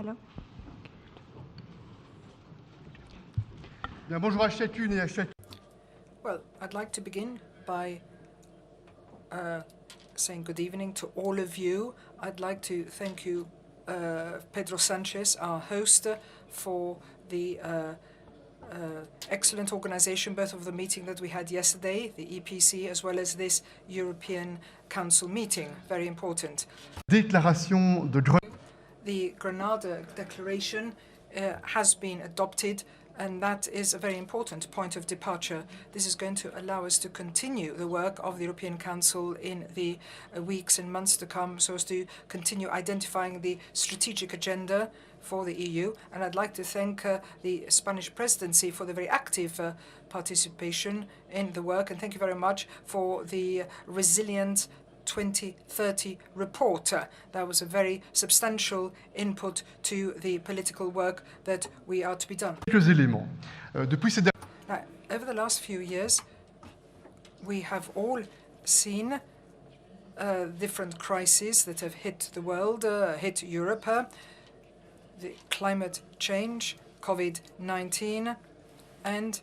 Voilà. Bien, bonjour à chacune et à chacun. Well, I'd like to begin by saying good evening to all of you. I'd like to thank you, Pedro Sanchez, our host, for the excellent organization, both of the meeting that we had yesterday, the EPC, as well as this European Council meeting. Very important. Déclaration de Grenade. The Granada Declaration has been adopted, and that is a very important point of departure. This is going to allow us to continue the work of the European Council in the weeks and months to come, so as to continue identifying the strategic agenda for the EU. And I'd like to thank the Spanish presidency for the very active participation in the work, and thank you very much for the resilient 2030 report. That was a very substantial input to the political work that we are to be done. Quelques éléments. Depuis ces Now, over the last few years, we have all seen different crises that have hit the world, hit Europe. The climate change, COVID-19, and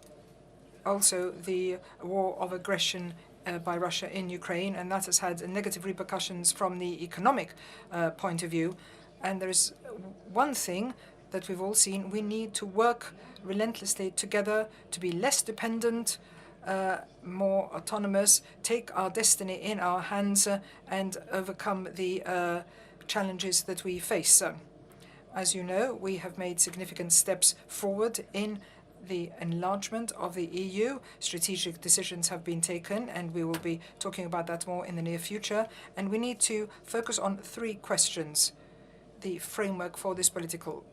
also the war of aggression by Russia in Ukraine, and that has had negative repercussions from the economic point of view. And there is one thing that we've all seen: we need to work relentlessly together to be less dependent, more autonomous, take our destiny in our hands, and overcome the challenges that we face. As you know, we have made significant steps forward in the enlargement of the EU. Strategic decisions have been taken, and we will be talking about that more in the near future. And we need to focus on three questions: the framework for this political.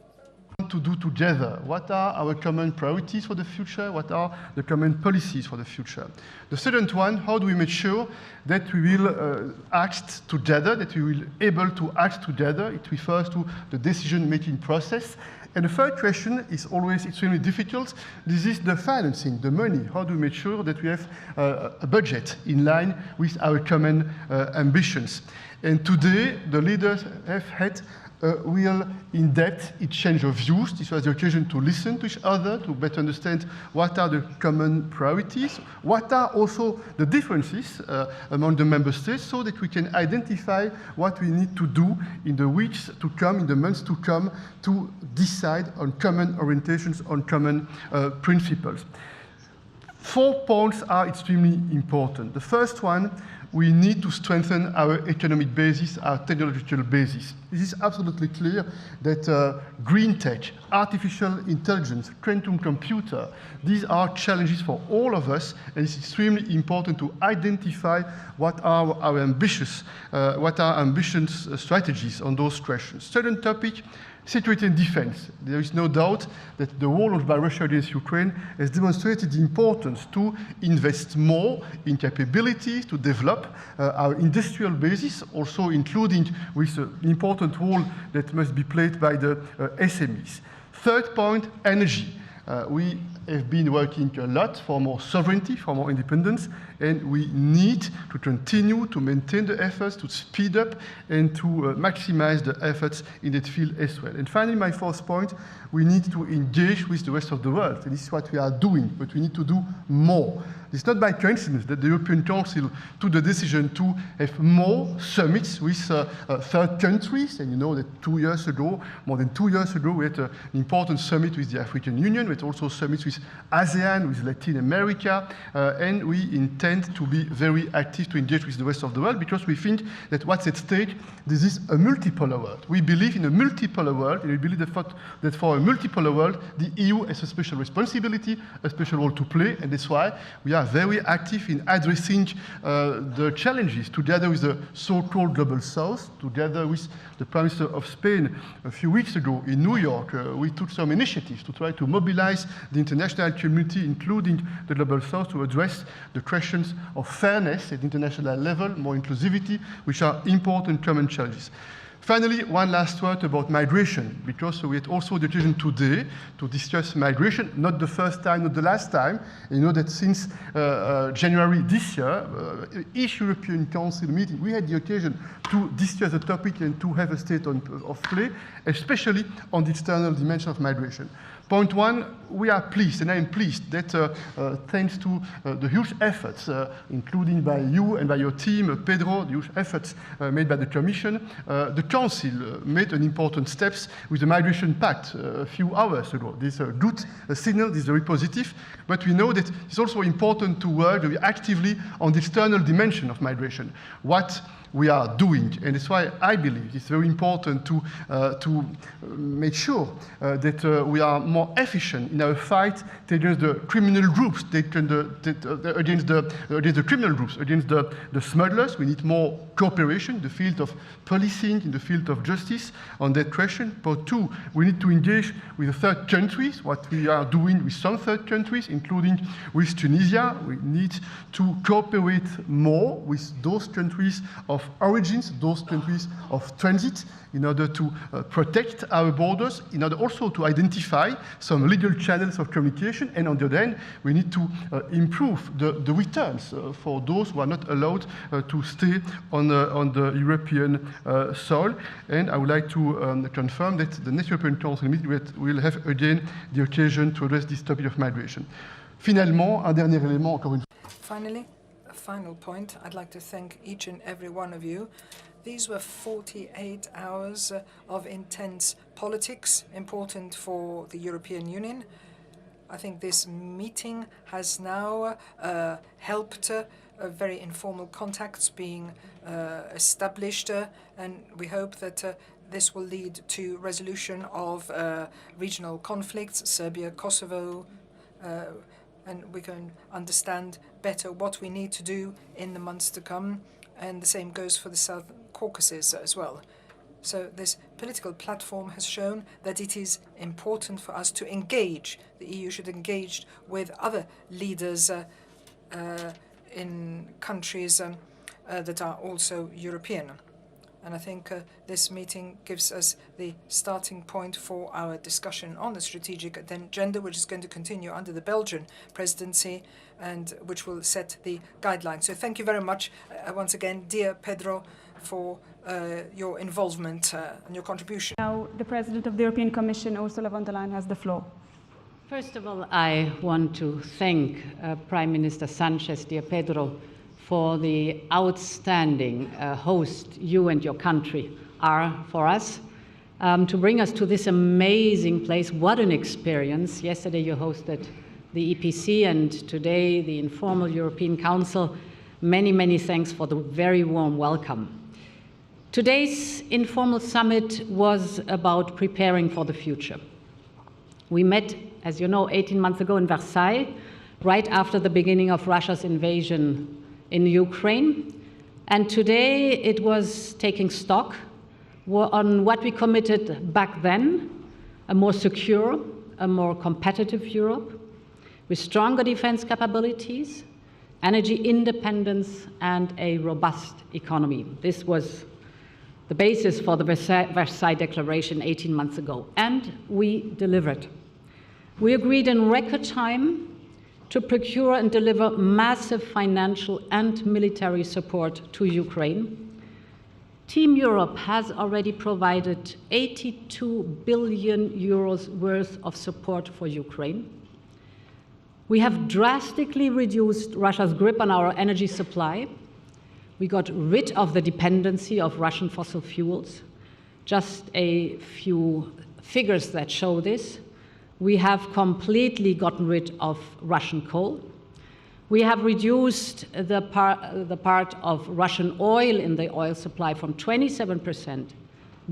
To do together. What are our common priorities for the future? What are the common policies for the future? The second one, how do we make sure that we will act together, that we will able to act together? It refers to the decision-making process. And the third question is always extremely difficult. This is the financing, the money. How do we make sure that we have a budget in line with our common ambitions? And today, the leaders have had a real in-depth exchange of views. This was the occasion to listen to each other, to better understand what are the common priorities, what are also the differences among the member states, so that we can identify what we need to do in the weeks to come, in the months to come, to decide on common orientations, on common principles. 4 points are extremely important. The first one, we need to strengthen our economic basis, our technological basis. It is absolutely clear that green tech, artificial intelligence, quantum computer, these are challenges for all of us, and it's extremely important to identify what are our ambitious strategies on those questions. Second topic, security and defense. There is no doubt that the war launched by Russia against Ukraine has demonstrated the importance to invest more in capabilities, to develop our industrial basis, also including with an important role that must be played by the SMEs. Third point, energy. We have been working a lot for more sovereignty, for more independence, and we need to continue to maintain the efforts, to speed up and to maximize the efforts in that field as well. And finally, my fourth point, we need to engage with the rest of the world. And this is what we are doing, but we need to do more. It's not by coincidence that the European Council took the decision to have more summits with third countries. And you know that 2 years ago, more than 2 years ago, we had an important summit with the African Union. We had also summits with ASEAN, with Latin America, and we intend to be very active to engage with the rest of the world, because we think that what's at stake, this is a multipolar world. We believe in a multipolar world, and we believe that for a multipolar world, the EU has a special responsibility, a special role to play, and that's why we are very active in addressing the challenges together with the so-called Global South, together with the Prime Minister of Spain a few weeks ago in New York. We took some initiatives to try to mobilize the international community, including the Global South, to address the questions of fairness at international level, more inclusivity, which are important common challenges. Finally, one last word about migration, because we had also the occasion today to discuss migration, not the first time, not the last time. You know that since January this year, each European Council meeting, we had the occasion to discuss the topic and to have a state of play, especially on the external dimension of migration. Point one, we are pleased, and I am pleased that thanks to the huge efforts, including by you and by your team, Pedro, the huge efforts made by the Commission, the Council made an important steps with the Migration Pact a few hours ago. This is a good signal, this is very positive, but we know that it's also important to work very actively on the external dimension of migration. What we are doing, and that's why I believe it's very important to make sure that we are more efficient in our fight against the criminal groups, against the criminal groups, against the smugglers. We need more cooperation in the field of policing, in the field of justice on that question. But two, we need to engage with the third countries, what we are doing with some third countries, including with Tunisia. We need to cooperate more with those countries of origins, those countries of transit, in order to protect our borders, in order also to identify some legal channels of communication, and on the other hand, we need to improve the returns for those who are not allowed to stay on the European soil. And I would like to confirm that the next European Council meeting will have again the occasion to address this topic of migration. Finalement, un dernier élément, encore une fois. Finally, a final point. I'd like to thank each and every one of you. These were 48 hours of intense politics, important for the European Union. I think this meeting has now helped very informal contacts being established, and we hope that this will lead to resolution of regional conflicts, Serbia, Kosovo, and we can understand better what we need to do in the months to come. And the same goes for the South Caucasus as well. So this political platform has shown that it is important for us to engage. The EU should engage with other leaders in countries that are also European. And I think this meeting gives us the starting point for our discussion on the strategic agenda, which is going to continue under the Belgian presidency and which will set the guidelines. So thank you very much once again, dear Pedro, for your involvement and your contribution. Now, the President of the European Commission, Ursula von der Leyen, has the floor. First of all, I want to thank Prime Minister Sanchez, dear Pedro, for the outstanding host you and your country are for us, to bring us to this amazing place. What an experience. Yesterday you hosted the EPC and today the informal European Council. Many, many thanks for the very warm welcome. Today's informal summit was about preparing for the future. We met, as you know, 18 months ago in Versailles, right after the beginning of Russia's invasion in Ukraine. And today it was taking stock on what we committed back then, a more secure, a more competitive Europe, with stronger defense capabilities, energy independence, and a robust economy. This was the basis for the Versailles Declaration 18 months ago, and we delivered. We agreed in record time to procure and deliver massive financial and military support to Ukraine. Team Europe has already provided 82 billion euros worth of support for Ukraine. We have drastically reduced Russia's grip on our energy supply. We got rid of the dependency of Russian fossil fuels. Just a few figures that show this. We have completely gotten rid of Russian coal. We have reduced the part of Russian oil in the oil supply from 27%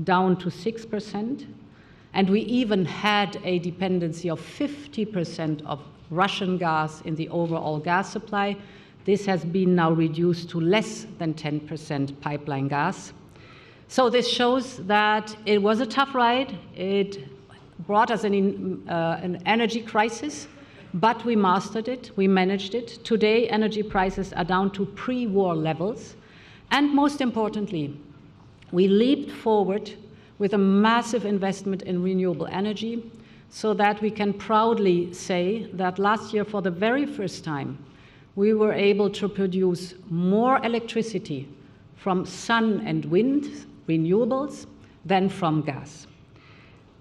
down to 6%. And we even had a dependency of 50% of Russian gas in the overall gas supply. This has been now reduced to less than 10% pipeline gas. So this shows that it was a tough ride. It brought us an energy crisis, but we mastered it, we managed it. Today, energy prices are down to pre-war levels. And most importantly, we leaped forward with a massive investment in renewable energy, so that we can proudly say that last year, for the very first time, we were able to produce more electricity from sun and wind renewables than from gas.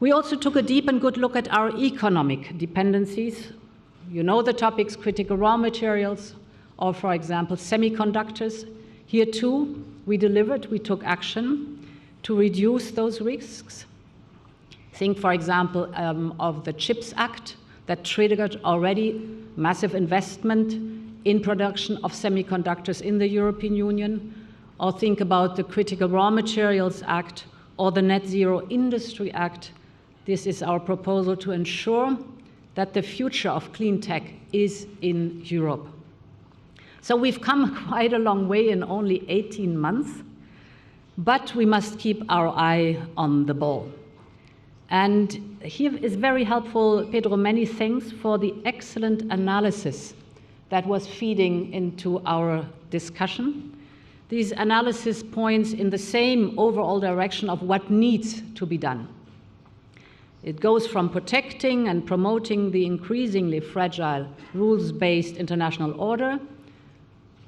We also took a deep and good look at our economic dependencies. You know the topics, critical raw materials, or for example, semiconductors. Here too, we delivered, we took action to reduce those risks. Think, for example, of the CHIPS Act that triggered already massive investment in production of semiconductors in the European Union, or think about the Critical Raw Materials Act or the Net Zero Industry Act. This is our proposal to ensure that the future of clean tech is in Europe. So we've come quite a long way in only 18 months, but we must keep our eye on the ball. And here is very helpful, Pedro, many thanks for the excellent analysis that was feeding into our discussion. These analysis points in the same overall direction of what needs to be done. It goes from protecting and promoting the increasingly fragile rules-based international order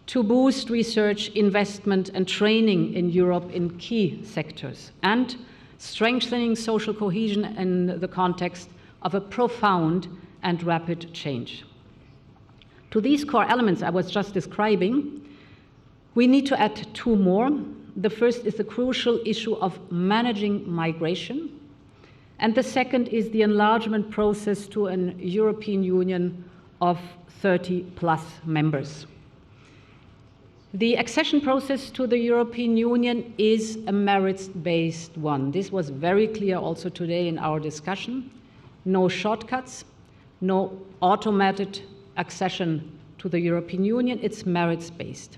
to boost research, investment, and training in Europe in key sectors, and strengthening social cohesion in the context of a profound and rapid change. To these core elements I was just describing, we need to add two more. The first is the crucial issue of managing migration, and the second is the enlargement process to an European Union of 30+ members. The accession process to the European Union is a merits-based one. This was very clear also today in our discussion. No shortcuts, no automated accession to the European Union. It's merits-based.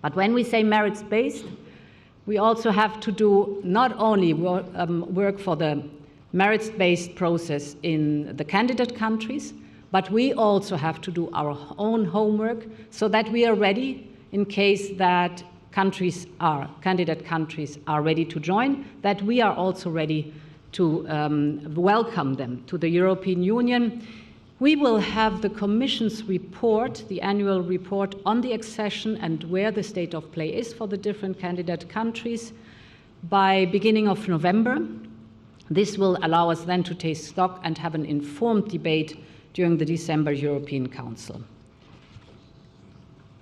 But when we say merits-based, we also have to do not only work for the merits-based process in the candidate countries, but we also have to do our own homework so that we are ready in case that candidate countries are ready to join, that we are also ready to welcome them to the European Union. We will have the Commission's report, the annual report on the accession and where the state of play is for the different candidate countries by beginning of November. This will allow us then to take stock and have an informed debate during the December European Council.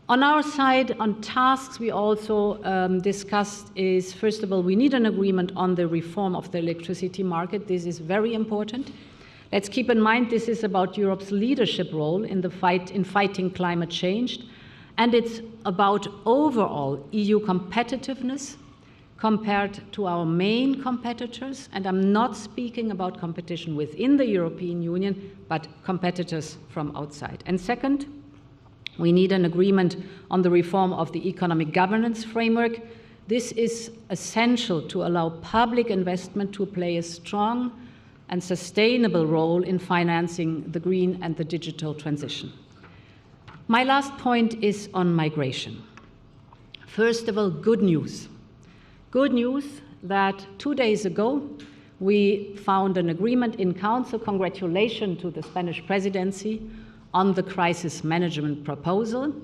On our side, on tasks, we also discussed is, first of all, we need an agreement on the reform of the electricity market. This is very important. Let's keep in mind this is about Europe's leadership role in the fight in fighting climate change, and it's about overall EU competitiveness compared to our main competitors. And I'm not speaking about competition within the European Union, but competitors from outside. And second, we need an agreement on the reform of the economic governance framework. This is essential to allow public investment to play a strong and sustainable role in financing the green and the digital transition. My last point is on migration. First of all, good news. Good news that 2 days ago we found an agreement in Council. Congratulations to the Spanish presidency on the crisis management proposal.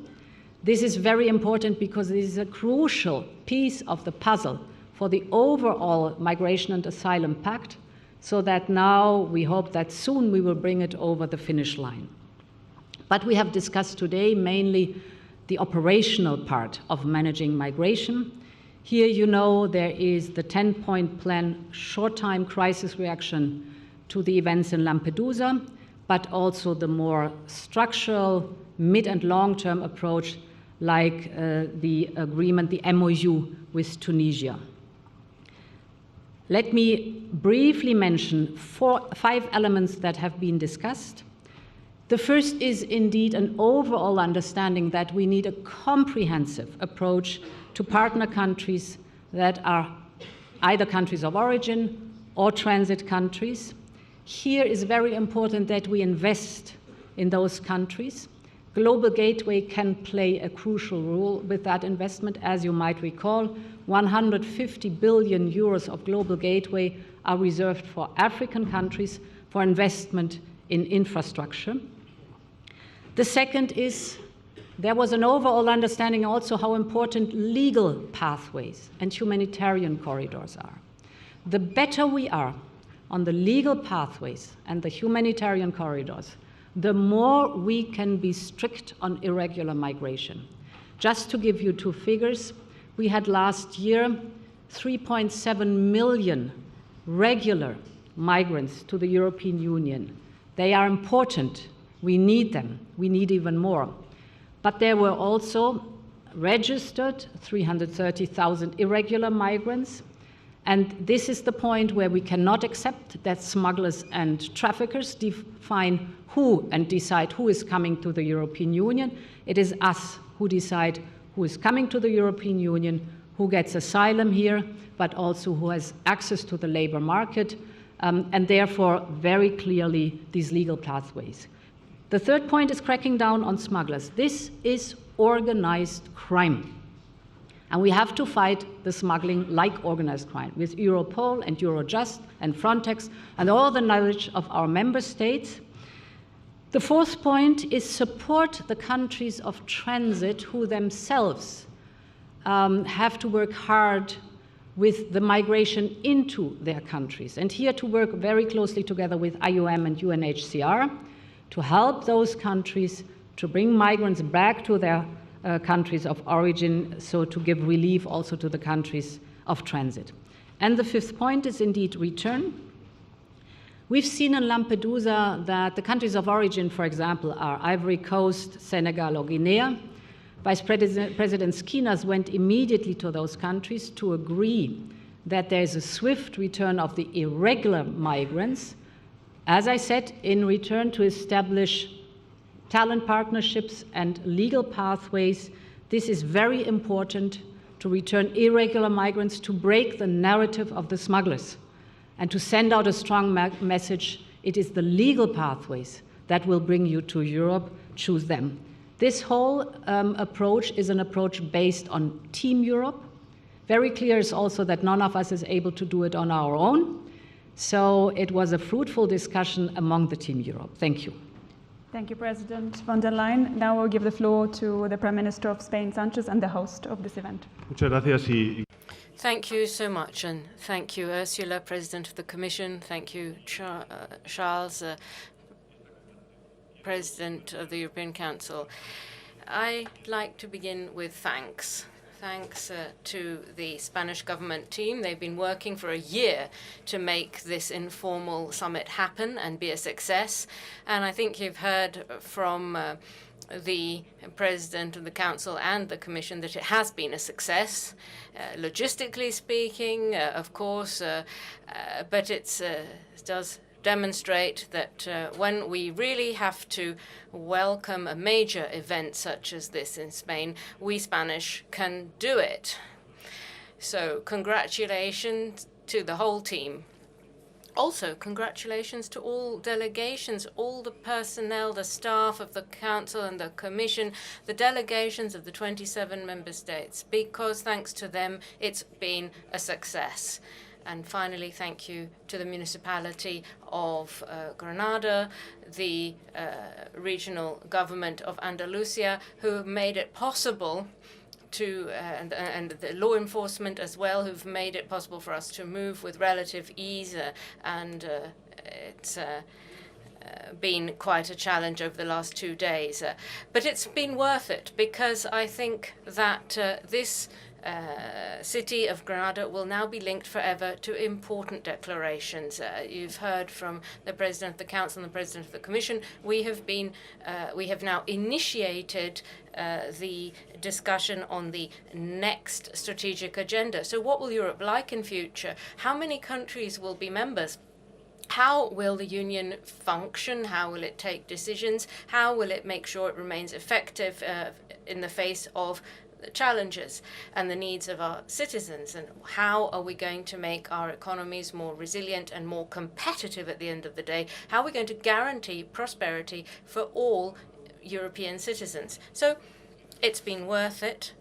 This is very important because this is a crucial piece of the puzzle for the overall migration and asylum pact, so that now we hope that soon we will bring it over the finish line. But we have discussed today mainly the operational part of managing migration. Here, you know, there is the 10-point plan, short-time crisis reaction to the events in Lampedusa, but also the more structural, mid- and long-term approach like the agreement, the MOU with Tunisia. Let me briefly mention 5 elements that have been discussed. The first is indeed an overall understanding that we need a comprehensive approach to partner countries that are either countries of origin or transit countries. Here is very important that we invest in those countries, Global Gateway can play a crucial role with that investment. As you might recall, 150 billion euros of Global Gateway are reserved for African countries for investment in infrastructure. The second is there was an overall understanding also how important legal pathways and humanitarian corridors are. The better we are on the legal pathways and the humanitarian corridors, the more we can be strict on irregular migration. Just to give you two figures, we had last year 3.7 million regular migrants to the European Union. They are important. We need them. We need even more. But there were also registered 330,000 irregular migrants. And this is the point where we cannot accept that smugglers and traffickers define who and decide who is coming to the European Union. It is us who decide who is coming to the European Union, who gets asylum here, but also who has access to the labor market, and therefore very clearly these legal pathways. The third point is cracking down on smugglers. This is organized crime. And we have to fight the smuggling like organized crime with Europol and Eurojust and Frontex and all the knowledge of our member states. The fourth point is support the countries of transit who themselves have to work hard with the migration into their countries. And here to work very closely together with IOM and UNHCR to help those countries to bring migrants back to their countries of origin, so to give relief also to the countries of transit. And the fifth point is indeed return. We've seen in Lampedusa that the countries of origin, for example, are Ivory Coast, Senegal, or Guinea. Vice President Skinas went immediately to those countries to agree that there is a swift return of the irregular migrants, as I said, in return to establish talent partnerships and legal pathways. This is very important to return irregular migrants, to break the narrative of the smugglers, and to send out a strong message. It is the legal pathways that will bring you to Europe. Choose them. This whole approach is an approach based on Team Europe. Very clear is also that none of us is able to do it on our own. So it was a fruitful discussion among the Team Europe. Thank you. Thank you, President von der Leyen. Now we'll give the floor to the Prime Minister of Spain, Sanchez, and the host of this event. Muchas gracias y Thank you so much, and thank you, Ursula, President of the Commission. Thank you, Charles, President of the European Council. I'd like to begin with thanks. Thanks to the Spanish government team. They've been working for a year to make this informal summit happen and be a success. And I think you've heard from the President of the Council and the Commission that it has been a success, logistically speaking, of course, but it does demonstrate that when we really have to welcome a major event such as this in Spain, we Spanish can do it. So congratulations to the whole team. Also, congratulations to all delegations, all the personnel, the staff of the Council and the Commission, the delegations of the 27 member states, because thanks to them, it's been a success. And finally, thank you to the municipality of Granada, the regional government of Andalusia, who made it possible to, and the law enforcement as well, who've made it possible for us to move with relative ease. And it's been quite a challenge over the last 2 days. But it's been worth it, because I think that this city of Granada will now be linked forever to important declarations. You've heard from the President of the Council and the President of the Commission. We have now initiated the discussion on the next strategic agenda. So what will Europe like in future? How many countries will be members? How will the Union function? How will it take decisions? How will it make sure it remains effective in the face of the challenges and the needs of our citizens? And how are we going to make our economies more resilient and more competitive at the end of the day? How are we going to guarantee prosperity for all European citizens. So it's been worth it.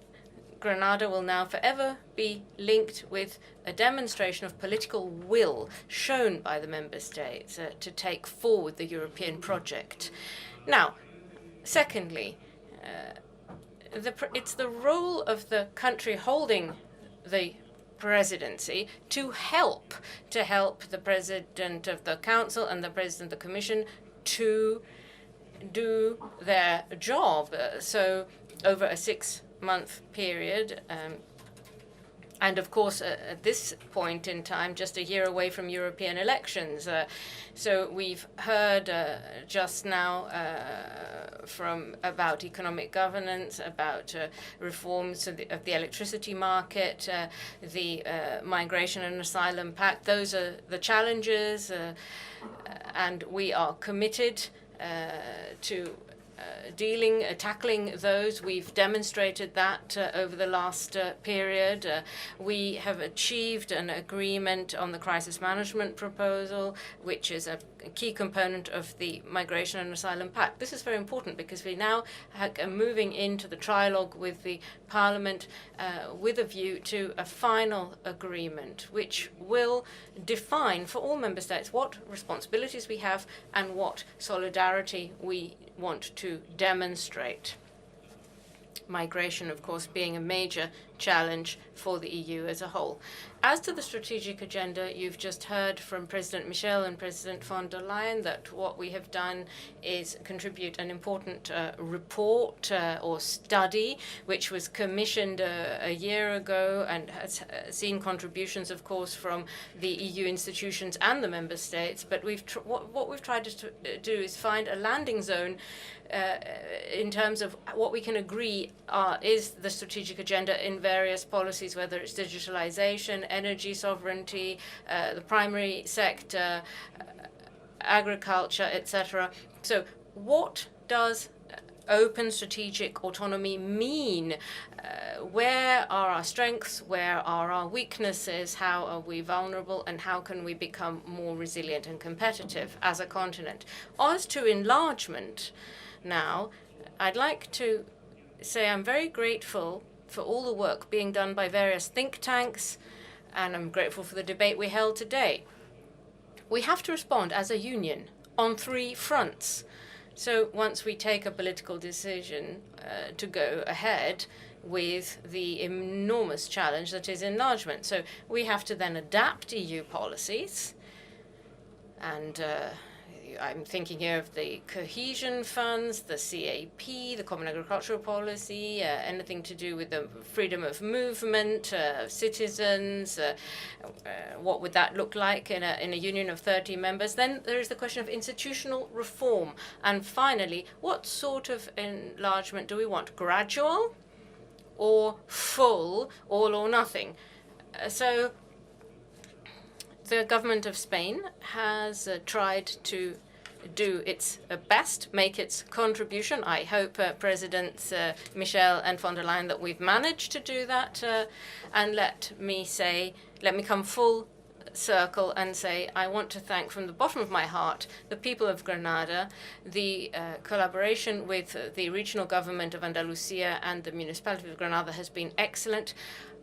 Granada will now forever be linked with a demonstration of political will shown by the member states to take forward the European project. Now, secondly, it's the role of the country holding the presidency to help the President of the Council and the President of the Commission to do their job. So over a 6-month period, and of course, at this point in time, just a year away from European elections. So we've heard just now about economic governance, about reforms of the electricity market, the Migration and Asylum Pact. Those are the challenges, and we are committed to tackling those. We've demonstrated that over the last period. We have achieved an agreement on the crisis management proposal, which is a key component of the Migration and Asylum Pact. This is very important because we now are moving into the trilogue with the Parliament with a view to a final agreement, which will define for all member states what responsibilities we have and what solidarity we want to demonstrate. Migration, of course, being a major challenge for the EU as a whole. As to the strategic agenda, you've just heard from President Michel and President von der Leyen that what we have done is contribute an important report or study, which was commissioned a year ago and has seen contributions, of course, from the EU institutions and the member states. But what we've tried to do is find a landing zone in terms of what we can agree is the strategic agenda in various policies, whether it's digitalization, energy sovereignty, the primary sector, agriculture, etc. So what does open strategic autonomy mean? Where are our strengths? Where are our weaknesses? How are we vulnerable? And how can we become more resilient and competitive as a continent? As to enlargement, now, I'd like to say I'm very grateful for all the work being done by various think tanks, and I'm grateful for the debate we held today. We have to respond as a union on 3 fronts. So once we take a political decision to go ahead with the enormous challenge that is enlargement, so we have to then adapt EU policies, and I'm thinking here of the cohesion funds, the CAP, the Common Agricultural Policy, anything to do with the freedom of movement of citizens. What would that look like in a union of 30 members? Then there is the question of institutional reform. And finally, what sort of enlargement do we want? Gradual or full, all or nothing? So the government of Spain has tried to do its best, make its contribution. I hope Presidents Michel and von der Leyen that we've managed to do that. And let me come full circle and say I want to thank from the bottom of my heart the people of Granada. The collaboration with the regional government of Andalusia and the municipality of Granada has been excellent.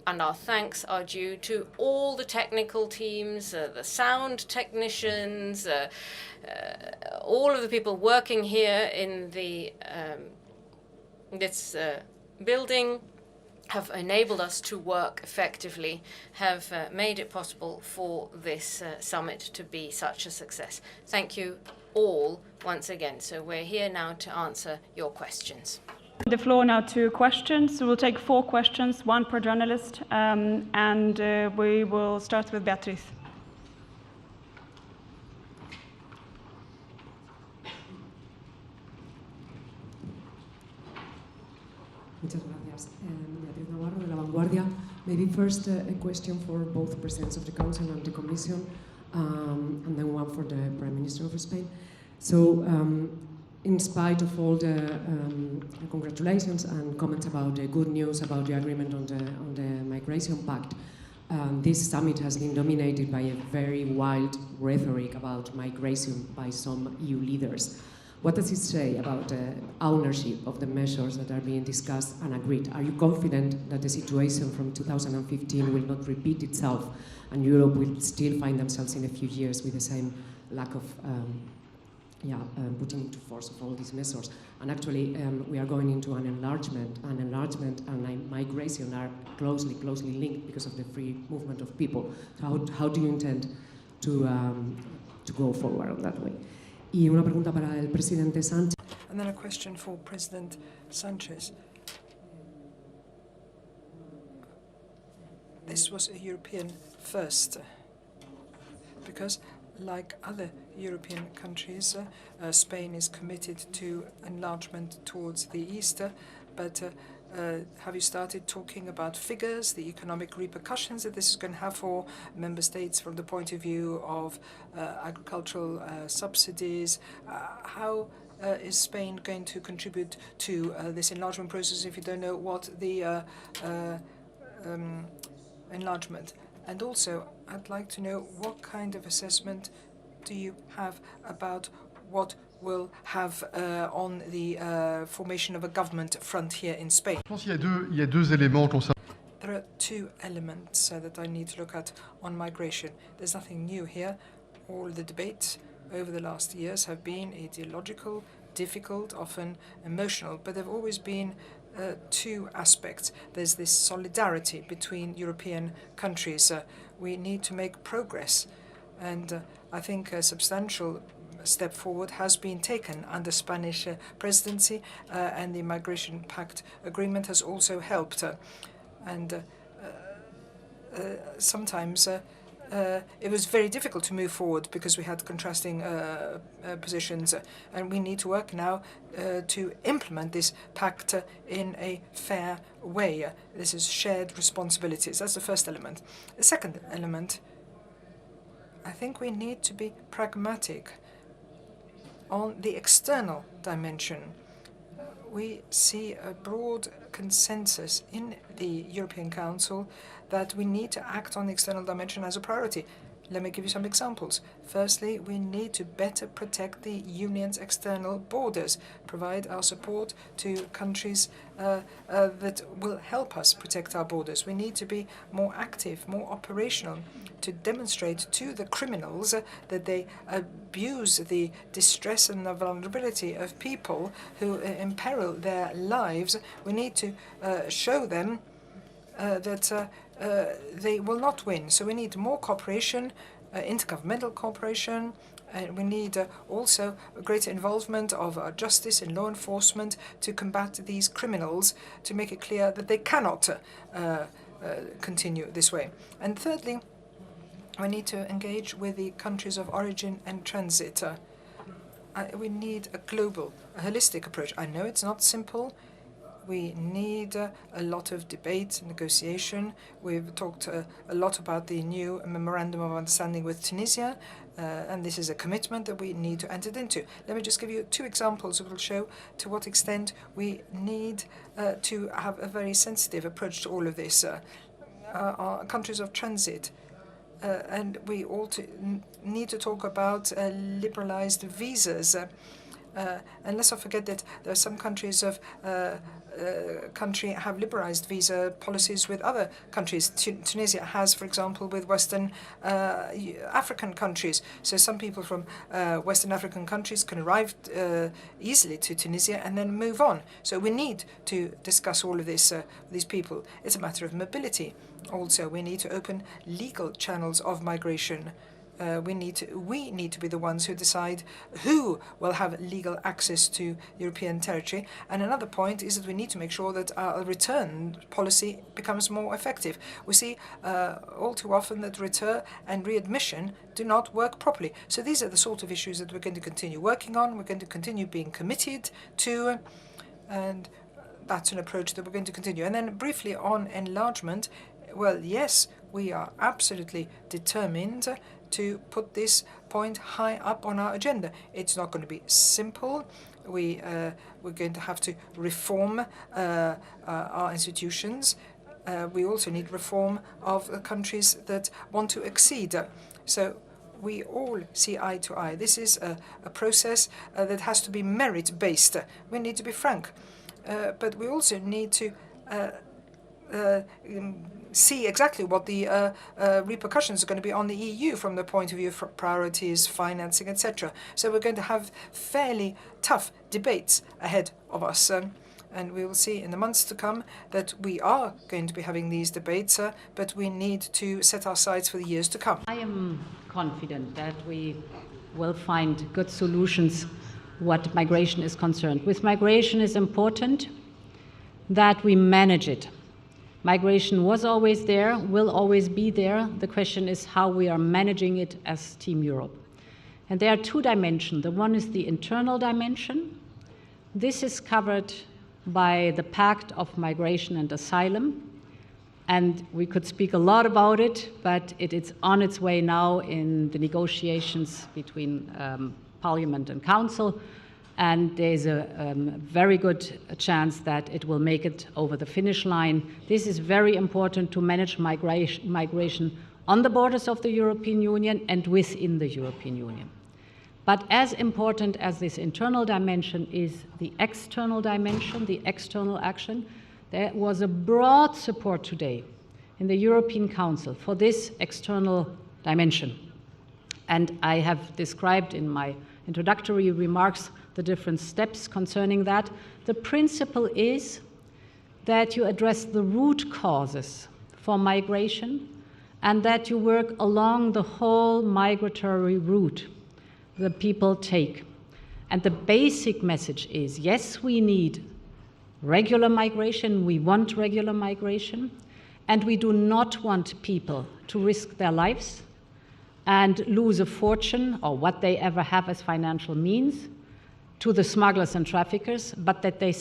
And our thanks are due to all the technical teams, the sound technicians, all of the people working here in this building have enabled us to work effectively, have made it possible for this summit to be such a success. Thank you all once again. So we're here now to answer your questions. The floor now to questions. We'll take 4 questions, 1 per journalist, and we will start with Beatriz. Muchas gracias. Beatriz Navarro de La Vanguardia. Maybe first a question for both presidents of the Council and the Commission, and then one for the Prime Minister of Spain. So, in spite of all the congratulations and comments about the good news about the agreement on the Migration Pact, this summit has been dominated by a very wild rhetoric about migration by some EU leaders. What does it say about ownership of the measures that are being discussed and agreed? Are you confident that the situation from 2015 will not repeat itself and Europe will still find themselves in a few years with the same lack of putting into force of all these measures? And actually, we are going into an enlargement and migration are closely linked because of the free movement of people. So how do you intend to go forward on that way? Y una pregunta para el presidente Sánchez. And then a question for President Sanchez. This was a European first, because like other European countries, Spain is committed to enlargement towards the east, but have you started talking about figures, the economic repercussions that this is going to have for member states from the point of view of agricultural subsidies? How is Spain going to contribute to this enlargement process if you don't know what the enlargement? And also, I'd like to know what kind of assessment do you have about what will have on the formation of a government front here in Spain? There are two elements that I need to look at on migration. There's nothing new here. All the debates over the last years have been ideological, difficult, often emotional, but there have always been two aspects. There's this solidarity between European countries. We need to make progress, and I think a substantial step forward has been taken under Spanish presidency, and the Migration Pact agreement has also helped. And sometimes it was very difficult to move forward because we had contrasting positions, and we need to work now to implement this pact in a fair way. This is shared responsibilities. That's the first element. The second element, I think we need to be pragmatic on the external dimension. We see a broad consensus in the European Council that we need to act on the external dimension as a priority. Let me give you some examples. Firstly, we need to better protect the Union's external borders, provide our support to countries that will help us protect our borders. We need to be more active, more operational, to demonstrate to the criminals that they abuse the distress and the vulnerability of people who imperil their lives. We need to show them that they will not win. So we need more cooperation, intergovernmental cooperation, and we need also a greater involvement of justice and law enforcement to combat these criminals, to make it clear that they cannot continue this way. And thirdly, we need to engage with the countries of origin and transit. We need a global, a holistic approach. I know it's not simple. We need a lot of debate, negotiation. We've talked a lot about the new Memorandum of Understanding with Tunisia, and this is a commitment that we need to enter into. Let me just give you two examples that will show to what extent we need to have a very sensitive approach to all of this. Our countries of transit, and we all need to talk about liberalized visas. And let's not forget that there are some countries of country have liberalized visa policies with other countries. Tunisia has, for example, with Western African countries. So some people from Western African countries can arrive easily to Tunisia and then move on. So we need to discuss all of this with these people. It's a matter of mobility. Also, we need to open legal channels of migration. We need to be the ones who decide who will have legal access to European territory. And another point is that we need to make sure that our return policy becomes more effective. We see all too often that return and readmission do not work properly. So these are the sort of issues that we're going to continue working on, we're going to continue being committed to, and that's an approach that we're going to continue. And then briefly on enlargement, well, yes, we are absolutely determined to put this point high up on our agenda. It's not going to be simple. We're going to have to reform our institutions. We also need reform of the countries that want to accede. So we all see eye to eye. This is a process that has to be merit-based. We need to be frank. But we also need to see exactly what the repercussions are going to be on the EU from the point of view of priorities, financing, etc. So we're going to have fairly tough debates ahead of us. And we will see in the months to come that we are going to be having these debates, but we need to set our sights for the years to come. I am confident that we will find good solutions what migration is concerned. With migration, it's important that we manage it. Migration was always there, will always be there. The question is how we are managing it as Team Europe. And there are two dimensions. The one is the internal dimension. This is covered by the Pact of Migration and Asylum. And we could speak a lot about it, but it is on its way now in the negotiations between Parliament and Council. And there's a very good chance that it will make it over the finish line. This is very important to manage migration on the borders of the European Union and within the European Union. But as important as this internal dimension is the external dimension, the external action. There was a broad support today in the European Council for this external dimension. And I have described in my introductory remarks the different steps concerning that. The principle is that you address the root causes for migration and that you work along the whole migratory route the people take. And the basic message is, yes, we need regular migration, we want regular migration, and we do not want people to risk their lives and lose a fortune or what they ever have as financial means to the smugglers and traffickers, but that they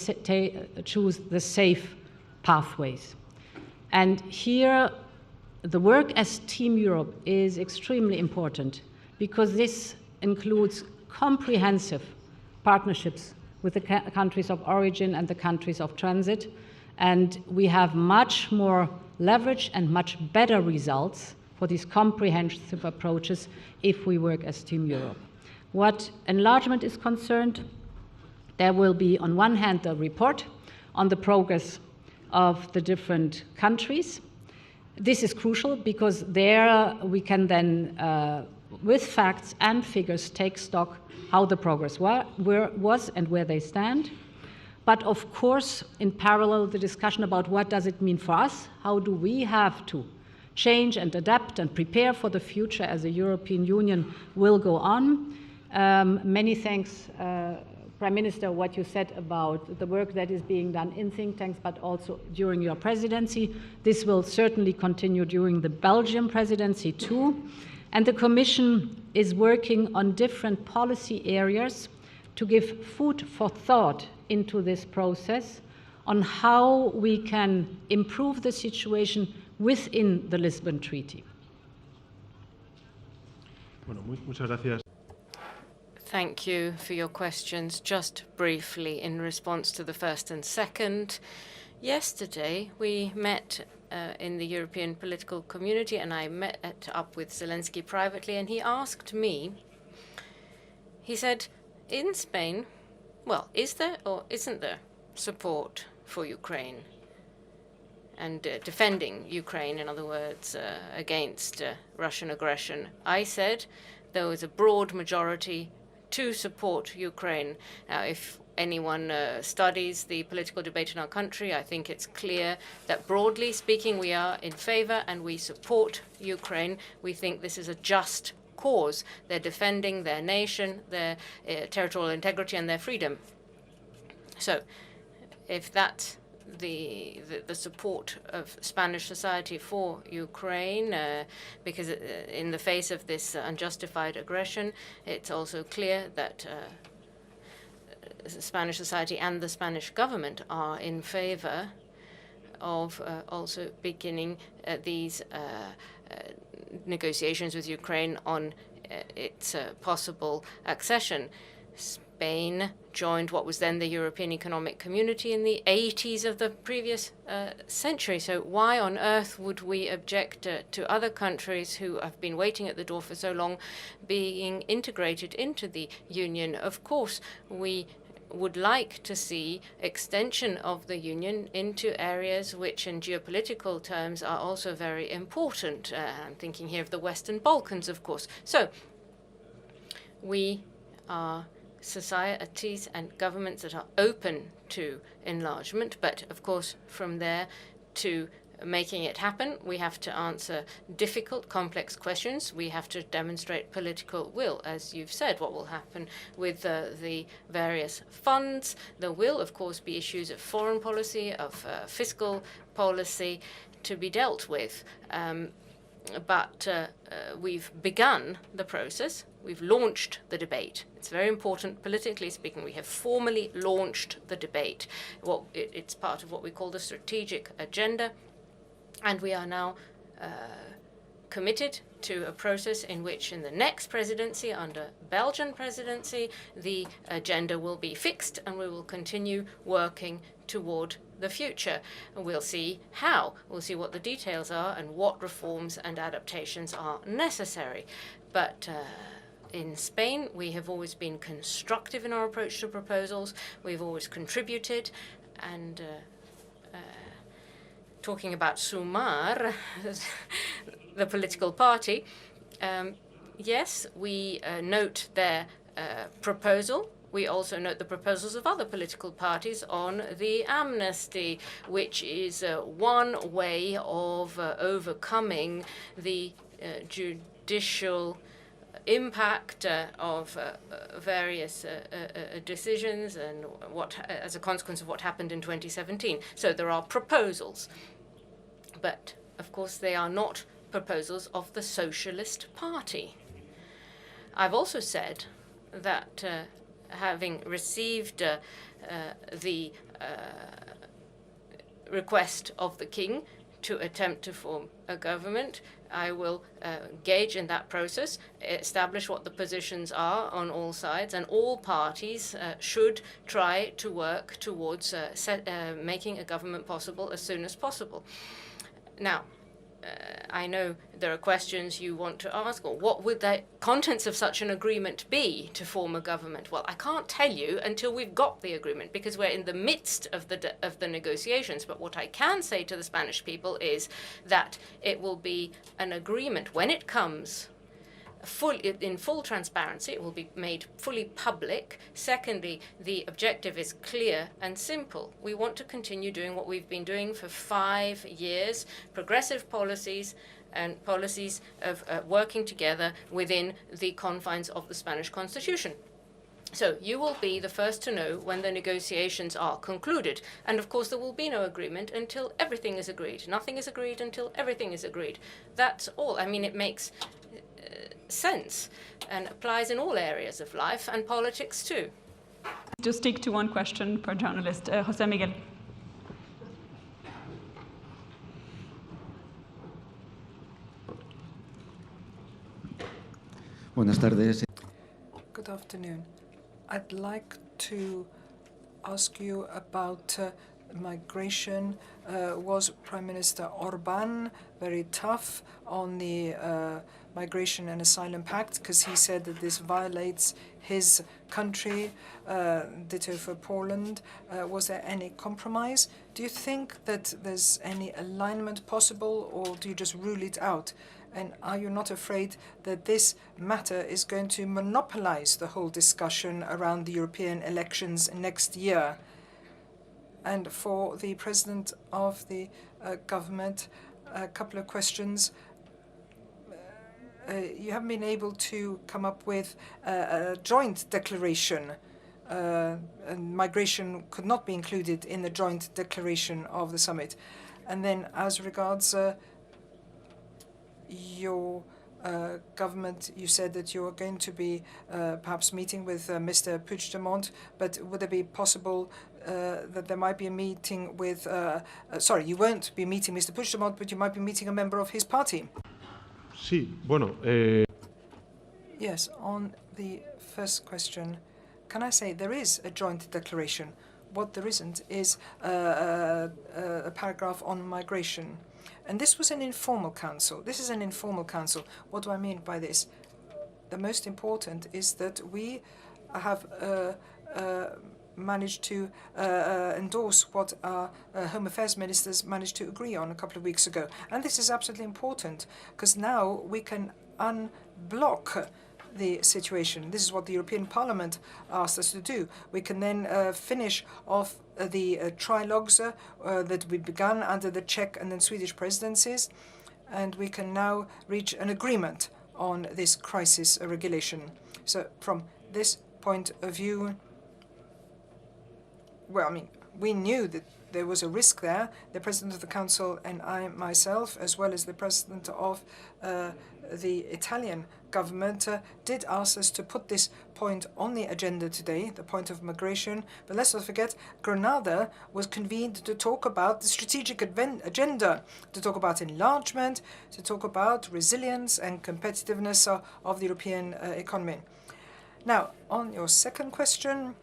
choose the safe pathways. And here, the work as Team Europe is extremely important because this includes comprehensive partnerships with the countries of origin and the countries of transit. And we have much more leverage and much better results for these comprehensive approaches if we work as Team Europe. What enlargement is concerned, there will be, on one hand, a report on the progress of the different countries. This is crucial because there we can then, with facts and figures, take stock how the progress was and where they stand. But of course, in parallel, the discussion about what does it mean for us, how do we have to change and adapt and prepare for the future as a European Union will go on. Many thanks, Prime Minister, what you said about the work that is being done in think tanks, but also during your presidency. This will certainly continue during the Belgian presidency too. And the Commission is working on different policy areas to give food for thought into this process on how we can improve the situation within the Lisbon Treaty. Muchas gracias. Thank you for your questions. Just briefly, in response to the first and second, yesterday we met in the European political community, and I met up with Zelensky privately, and he asked me, he said, in Spain, well, is there or isn't there support for Ukraine and defending Ukraine, in other words, against Russian aggression? I said there was a broad majority to support Ukraine. Now, if anyone studies the political debate in our country, I think it's clear that broadly speaking, we are in favor and we support Ukraine. We think this is a just cause. They're defending their nation, their territorial integrity and their freedom. So if that's the support of Spanish society for Ukraine, because in the face of this unjustified aggression, it's also clear that Spanish society and the Spanish government are in favor of also beginning these negotiations with Ukraine on its possible accession. Spain joined what was then the European Economic Community in the 80s of the previous century. So why on earth would we object to other countries who have been waiting at the door for so long being integrated into the Union? Of course, we would like to see extension of the Union into areas which in geopolitical terms are also very important. I'm thinking here of the Western Balkans, of course. So we are societies and governments that are open to enlargement, but of course from there to making it happen, we have to answer difficult, complex questions. We have to demonstrate political will. As you've said, what will happen with the various funds? There will, of course, be issues of foreign policy, of fiscal policy to be dealt with. But we've begun the process. We've launched the debate. It's very important, politically speaking. We have formally launched the debate. It's part of what we call the strategic agenda. And we are now committed to a process in which in the next presidency, under Belgian presidency, the agenda will be fixed and we will continue working toward the future. We'll see how. We'll see what the details are and what reforms and adaptations are necessary. But in Spain, we have always been constructive in our approach to proposals. We've always contributed, and talking about Sumar, the political party, yes, we note their proposal. We also note the proposals of other political parties on the amnesty, which is one way of overcoming the judicial impact of various decisions and as a consequence of what happened in 2017. So there are proposals. But, of course, they are not proposals of the Socialist Party. I've also said that having received the request of the King to attempt to form a government, I will engage in that process, establish what the positions are on all sides, and all parties should try to work towards making a government possible as soon as possible. Now, I know there are questions you want to ask, or what would the contents of such an agreement be to form a government? Well, I can't tell you until we've got the agreement, because we're in the midst of the negotiations. But what I can say to the Spanish people is that it will be an agreement when it comes in full transparency. It will be made fully public. Secondly, the objective is clear and simple. We want to continue doing what we've been doing for 5 years, progressive policies and policies of working together within the confines of the Spanish Constitution. So you will be the first to know when the negotiations are concluded. And of course, there will be no agreement until everything is agreed. Nothing is agreed until everything is agreed. That's all. I mean, it makes sense and applies in all areas of life and politics too. Just stick to one question per journalist. José Miguel. Buenas tardes. Good afternoon. I'd like to ask you about migration. Was Prime Minister Orbán very tough on the Migration and Asylum Pact, because he said that this violates his country, ditto for Poland? Was there any compromise? Do you think that there's any alignment possible, or do you just rule it out? And are you not afraid that this matter is going to monopolize the whole discussion around the European elections next year? And for the President of the government, a couple of questions. You haven't been able to come up with a joint declaration, and migration could not be included in the joint declaration of the summit. And then as regards your government, you said that you are going to be perhaps meeting with Mr. Puigdemont, but would it be possible that there might be a meeting with, sorry, you won't be meeting Mr. Puigdemont, but you might be meeting a member of his party? Sí, bueno. Yes, on the first question can I say there is a joint declaration? What there isn't is a paragraph on migration. And this was an informal council. This is an informal council. What do I mean by this? The most important is that we have managed to endorse what our Home Affairs ministers managed to agree on a couple of weeks ago. And this is absolutely important because now we can unblock the situation. This is what the European Parliament asked us to do. We can then finish off the trilogues that we began under the Czech and then Swedish presidencies, and we can now reach an agreement on this crisis regulation. So from this point of view, well, I mean, we knew that there was a risk there. The President of the Council and I myself, as well as the President of the Italian government, did ask us to put this point on the agenda today, the point of migration. But let's not forget, Granada was convened to talk about the strategic agenda, to talk about enlargement, to talk about resilience and competitiveness of the European economy. Now, on your second question,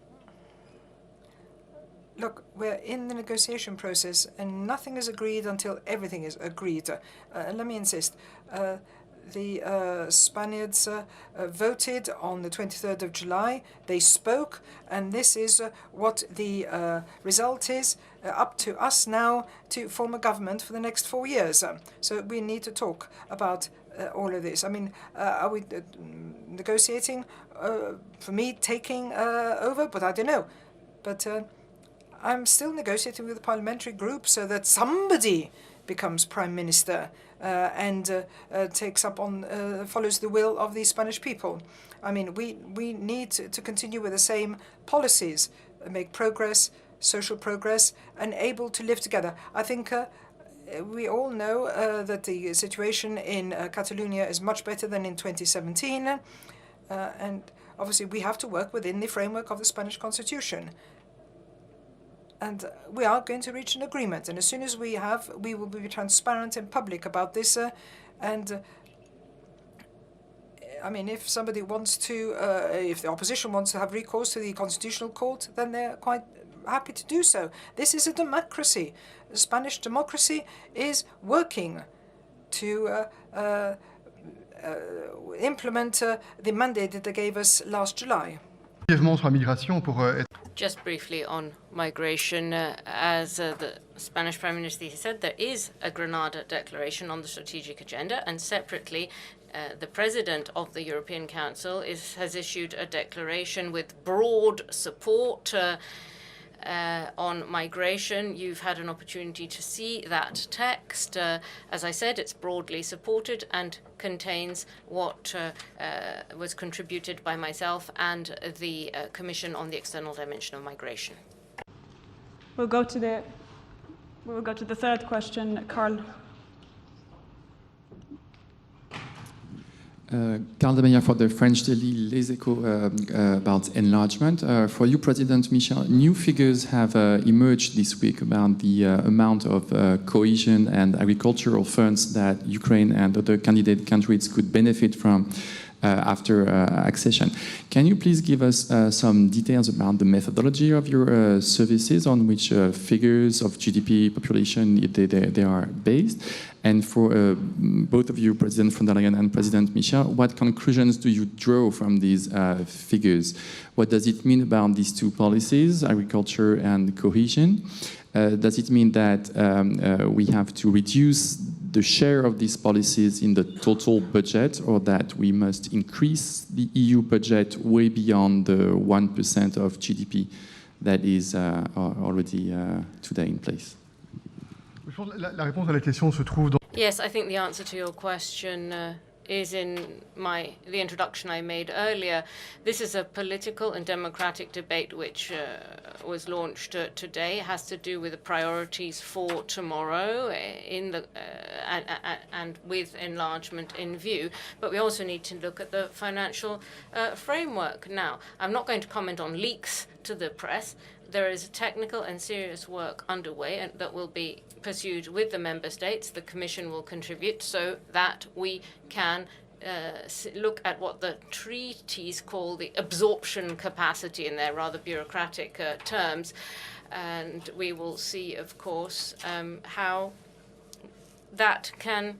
look, we're in the negotiation process and nothing is agreed until everything is agreed. Let me insist. The Spaniards voted on the 23rd of July. They spoke, and this is what the result is. Up to us now to form a government for the next 4 years. So we need to talk about all of this. I mean, are we negotiating for me taking over? But I don't know. But I'm still negotiating with the parliamentary group so that somebody becomes prime minister and takes up on follows the will of the Spanish people. I mean, we need to continue with the same policies, make progress, social progress, and able to live together. I think we all know that the situation in Catalonia is much better than in 2017, and obviously we have to work within the framework of the Spanish Constitution. And we are going to reach an agreement. And as soon as we have, we will be transparent and public about this. I mean, if somebody wants to, if the opposition wants to have recourse to the Constitutional Court, then they're quite happy to do so. This is a democracy. The Spanish democracy is working to implement the mandate that they gave us last July. Just briefly on migration, as the Spanish Prime Minister said, there is a Granada declaration on the strategic agenda, and separately, the President of the European Council has issued a declaration with broad support on migration. You've had an opportunity to see that text. As I said, it's broadly supported and contains what was contributed by myself and the Commission on the External Dimension of Migration. We'll go to the third question, Carl. Carl de Meyer for the French daily Les Echos about enlargement. For you, President Michel, new figures have emerged this week about the amount of cohesion and agricultural funds that Ukraine and other candidate countries could benefit from after accession. Can you please give us some details about the methodology of your services, on which figures of GDP, population they are based? And for both of you, President von der Leyen and President Michel, what conclusions do you draw from these figures? What does it mean about these two policies, agriculture and cohesion? Does it mean that we have to reduce the share of these policies in the total budget, or that we must increase the EU budget way beyond the 1% of GDP that is already today in place? La réponse à la question se trouve dans... Yes, I think the answer to your question is in the introduction I made earlier. This is a political and democratic debate which was launched today. It has to do with the priorities for tomorrow and with enlargement in view. But we also need to look at the financial framework. Now, I'm not going to comment on leaks to the press. There is technical and serious work underway and that will be pursued with the member states. The Commission will contribute so that we can look at what the treaties call the absorption capacity in their rather bureaucratic terms. And we will see, of course, how that can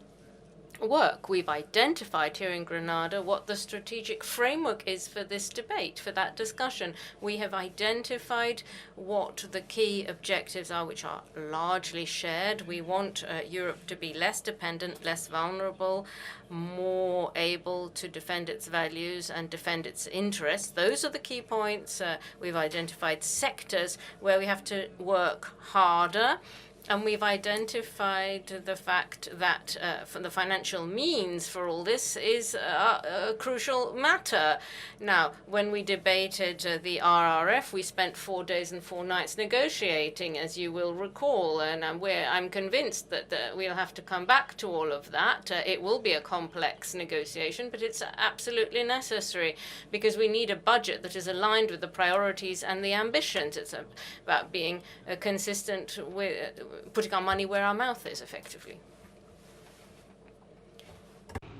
work. We've identified here in Granada what the strategic framework is for this debate, for that discussion. We have identified what the key objectives are, which are largely shared. We want Europe to be less dependent, less vulnerable, more able to defend its values and defend its interests. Those are the key points. We've identified sectors where we have to work harder. And we've identified the fact that for the financial means for all this is a crucial matter. Now, when we debated the RRF, we spent 4 days and 4 nights negotiating, as you will recall, and I'm convinced that we'll have to come back to all of that. It will be a complex negotiation, but it's absolutely necessary because we need a budget that is aligned with the priorities and the ambitions. It's about being consistent with putting our money where our mouth is, effectively.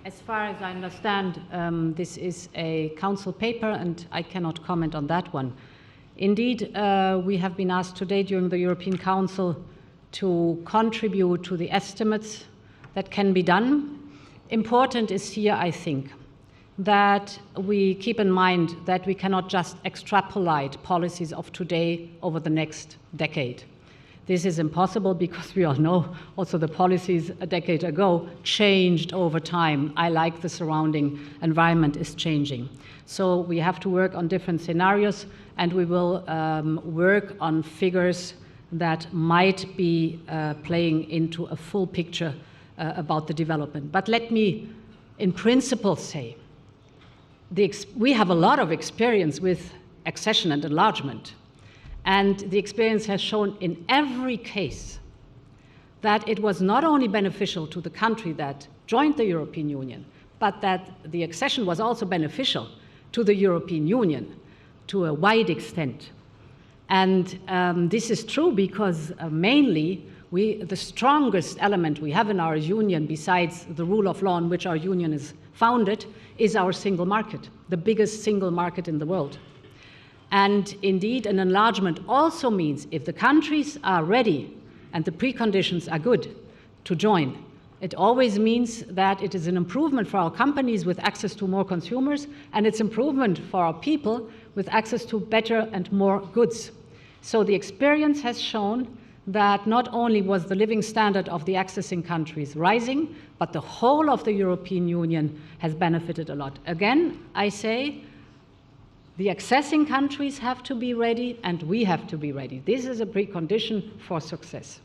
As far as I understand, this is a council paper, and I cannot comment on that one. Indeed, we have been asked today during the European Council to contribute to the estimates that can be done. Important is here, I think, that we keep in mind that we cannot just extrapolate policies of today over the next decade. This is impossible because we all know also the policies a decade ago changed over time. I like the surrounding environment is changing. So we have to work on different scenarios, and we will work on figures that might be playing into a full picture about the development. But let me, in principle, say, we have a lot of experience with accession and enlargement. And the experience has shown in every case that it was not only beneficial to the country that joined the European Union, but that the accession was also beneficial to the European Union to a wide extent. And this is true because mainly the strongest element we have in our union, besides the rule of law on which our union is founded, is our single market, the biggest single market in the world. And indeed, an enlargement also means if the countries are ready and the preconditions are good to join, it always means that it is an improvement for our companies with access to more consumers, and it's improvement for our people with access to better and more goods. So the experience has shown that not only was the living standard of the accessing countries rising, but the whole of the European Union has benefited a lot. Again, I say, the accessing countries have to be ready, and we have to be ready. This is a precondition for success.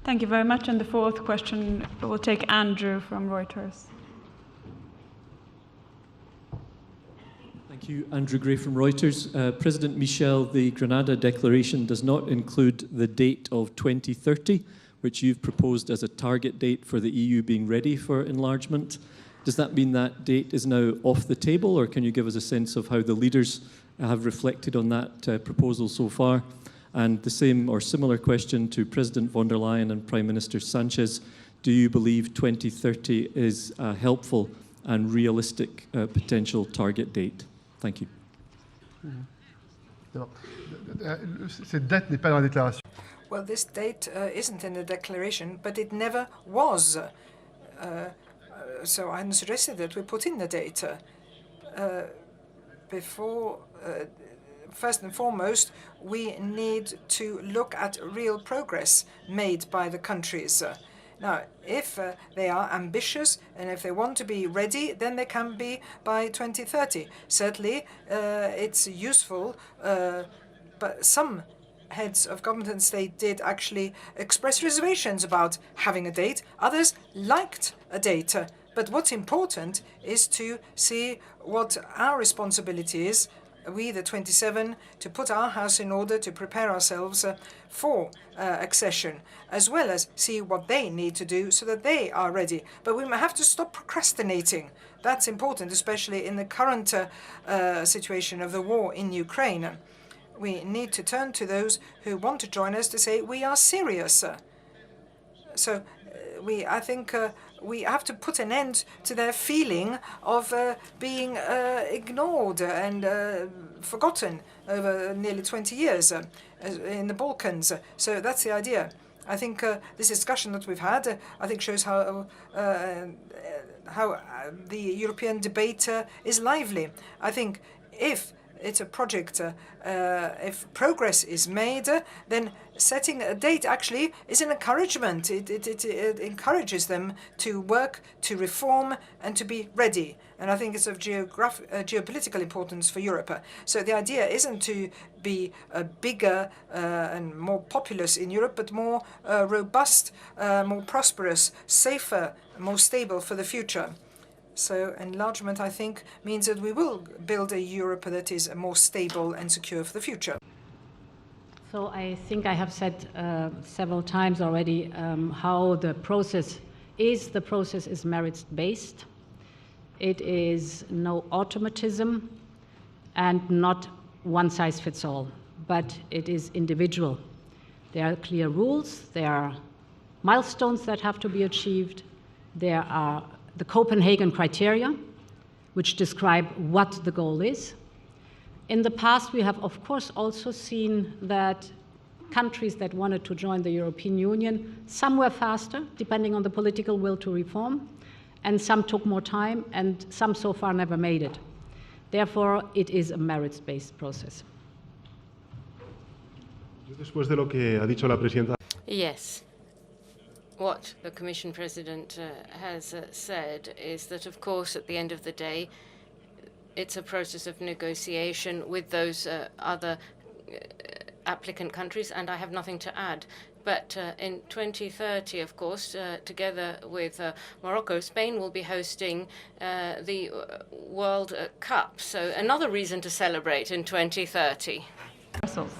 Thank you very much. And the fourth question will take Andrew from Reuters. Thank you. Andrew Gray from Reuters. President Michel, the Granada Declaration does not include the date of 2030, which you've proposed as a target date for the EU being ready for enlargement. Does that mean that date is now off the table, or can you give us a sense of how the leaders have reflected on that proposal so far? And the same or similar question to President von der Leyen and Prime Minister Sanchez. Do you believe 2030 is a helpful and realistic potential target date? Thank you. Well, this date isn't in the declaration, but it never was. So I suggested that we put in the data before. First and foremost, we need to look at real progress made by the countries. Now, if they are ambitious and if they want to be ready, then they can be by 2030. Certainly, it's useful, but some heads of government and state did actually express reservations about having a date. Others liked a date. But what's important is to see what our responsibility is, we, the 27, to put our house in order to prepare ourselves for accession, as well as see what they need to do so that they are ready. But we have to stop procrastinating. That's important, especially in the current situation of the war in Ukraine. We need to turn to those who want to join us to say, we are serious. So I think we have to put an end to their feeling of being ignored and forgotten over nearly 20 years in the Balkans. So that's the idea. I think this discussion that we've had, I think, shows how the European debate is lively. I think if it's a project, if progress is made, then setting a date actually is an encouragement. It encourages them to work, to reform, and to be ready. And I think it's of geopolitical importance for Europe. So the idea isn't to be bigger and more populous in Europe, but more robust, more prosperous, safer, more stable for the future. So enlargement, I think, means that we will build a Europe that is more stable and secure for the future. So I think I have said several times already how the process is. The process is merits-based. It is no automatism and not one size fits all, but it is individual. There are clear rules, there are milestones that have to be achieved, there are the Copenhagen criteria, which describe what the goal is. In the past, we have, of course, also seen that countries that wanted to join the European Union, some were faster, depending on the political will to reform, and some took more time, and some so far never made it. Therefore, it is a merits-based process. Después de lo que ha dicho la presidenta. Yes. What the Commission President has said is that, of course, at the end of the day, it's a process of negotiation with those other applicant countries, and I have nothing to add. But in 2030, of course, together with Morocco, Spain will be hosting the World Cup. So another reason to celebrate in 2030. Brussels.